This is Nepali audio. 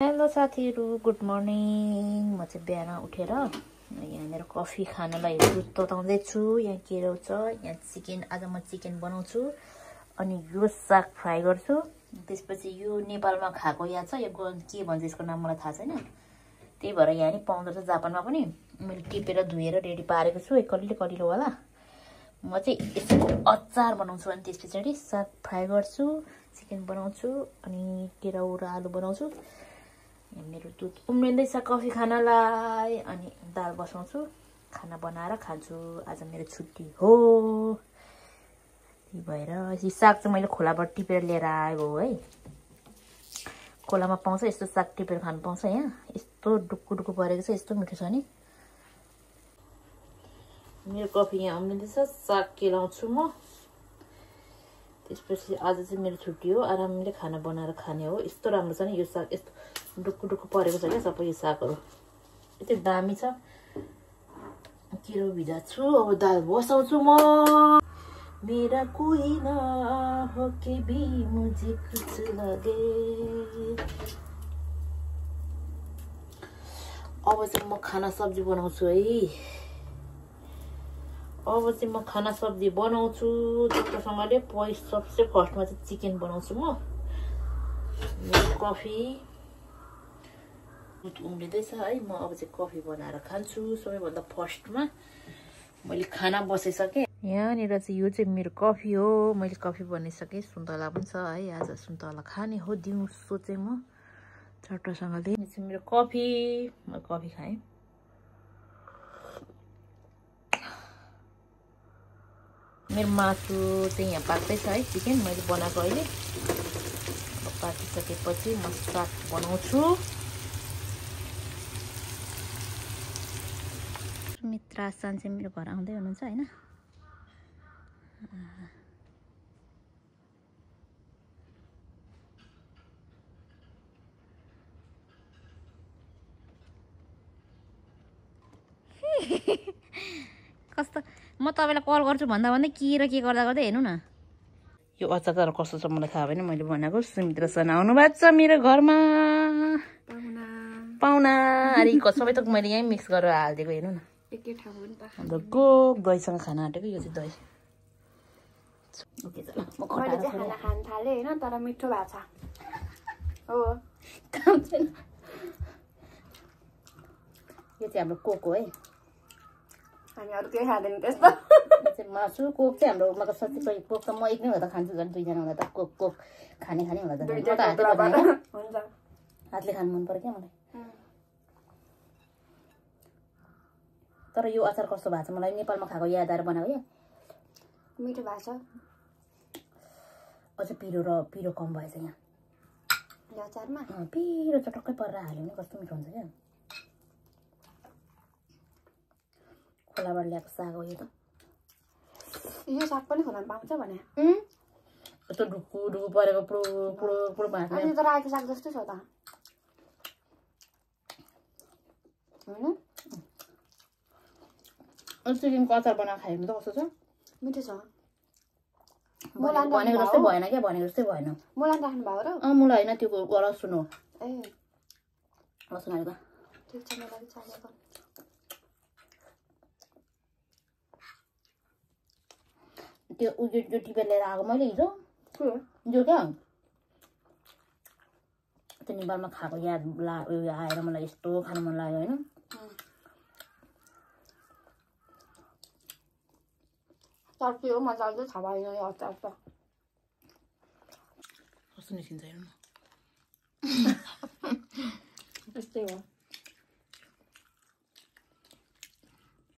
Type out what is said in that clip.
हेलो साथीहरु, गुड मर्निङ। म चाहिँ बिहान उठेर यहाँ मेरो कफी खानलाई दुध तताउँदै छु। यहाँ केरो छ, यहाँ चिकन, आज म चिकन बनाउँछु अनि यो साग फ्राई गर्छु। त्यसपछि यो नेपालमा खाएको या छ, यो के भन्छ यसको नाम मलाई थाहा छैन। त्यही भएर यहाँ नि पाउँदो रहेछ जापानमा पनि। मैले टिपेर धुएर रेडी पारेको छु, एक कलिलो कलिलो वाला। म चाहिँ यसको अचार बनाउँछु अनि त्यसपछि साग फ्राई गर्छु, चिकन बनाउँछु अनि केराउ र आलु बनाउँछु। मेरो दुध उम्लिँदैछ कफी खानलाई अनि दाल बसाउँछु, खाना बनाएर खान्छु। आज मेरो छुट्टी हो, त्यही भएर यो साग चाहिँ मैले खोलाबाट टिपेर लिएर आएको हो है। खोलामा पाउँछ यस्तो साग, टिपेर खानु पाउँछ। यहाँ यस्तो डुक्कु डुक्कु परेको छ, यस्तो मिठो छ नि। मेरो कफी यहाँ उम्लिँदैछ, साग केलाउँछु म। त्यसपछि आज चाहिँ मेरो छुट्टी हो, आरामले खाना बनाएर खाने हो। यस्तो राम्रो छ नि यो साग, यस्तो डुक्कु डुक्कु परेको छ क्या सबै यो सागहरू, यति दामी छ। केरो भिजाछु, अब दाल बसाउँछु म। मेरा कोही न हो के भी मुझे कुछ लगे। अब चाहिँ म खाना सब्जी बनाउँछु है। अब चाहिँ म खाना सब्जी बनाउँछु जस्तोसँगले। सबसे फर्स्टमा चाहिँ चिकन बनाउँछु म। मेरो कफी दुध उम्लिँदैछ है। म अब चाहिँ कफी बनाएर खान्छु। सबैभन्दा फर्स्टमा मैले खाना बसाइसकेँ। यहाँनिर चाहिँ यो चाहिँ मेरो कफी हो, मैले कफी बनाइसकेँ। सुन्तला पनि छ है, आज सुन्तला खाने हो दिउँसो चाहिँ म चट्टसँगले। यो चाहिँ मेरो कफी, म कफी खाएँ। मेरो मासु चाहिँ यहाँ पाक्दैछ है, चिकन मैले बनाएको अहिले। अब पाकिसकेपछि म साग बनाउँछु। मित्र सान चाहिँ मेरो घर आउँदै हुनुहुन्छ होइन। कस्तो म तपाईँलाई कल गर्छु भन्दा भन्दै के र के गर्दा गर्दै हेर्नु न। यो अचार तर कस्तो छ मलाई थाहा भएन, मैले बनाएको। सुमित्र सन आउनु भएको छ मेरो घरमा, पाहुना। अरे सबै थोक मैले यहीँ मिक्स गरेर हालिदिएको, हेर्नु न। अन्त दहीसँग खाना आँटेको, यो चाहिँ दही। मैले चाहिँ खाना खान थालेँ होइन, तर मिठो भएको छ हो। यो चाहिँ हाम्रो कोक हो है, हामी अरू केही खाँदैन त्यस्तो। यो चाहिँ मासु। कोक चाहिँ हाम्रो मतलब सच्ची कोही कोक त म एक नै हुँदा खान्छु, झन् दुईजना हुँदा त कोक खाने हुँदा त हुन्छ। हातले खानु मन पर्यो क्या मलाई। तर यो अचार कस्तो भएको छ मलाई नेपालमा खाएको याद आएर बनाएको क्या। मिठो भएको छ। अझ पिरो कम भएछ यहाँ यो अचारमा। पिरो चटक्कै परेर हाल्यो भने कस्तो मिठो हुन्छ क्या। खोलाबाट ल्याएको साग हो यो त। यो साग पनि खोलामा पाउँछ भने यस्तो ढुक्कु ढुक्कु परेको पुरो पुरो पुरो भाँच्ने। अनि त रायोको साग जस्तै छ त होइन। चिकनको अचार बनाएर खायो भने त कस्तो छ, मिठो छ। भनेको जस्तै भएन क्या, भनेको जस्तै भएन। मुलान राख्नु भएको र? मुला होइन, त्यो लसुन हो। ए लसुन हालेको ठिक छ, मलाई चाहिएको। त्यो उयो टिपेर लिएर आएको मैले हिजो। जो क्या त्यो नेपालमा खाएको याद उयो आएर मलाई यस्तो खानु मन लाग्यो होइन। चट्टी हो, मजाले छ भएन यो अचार त। कस्तो निस्किन्छ हेर्नु न। यस्तै हो।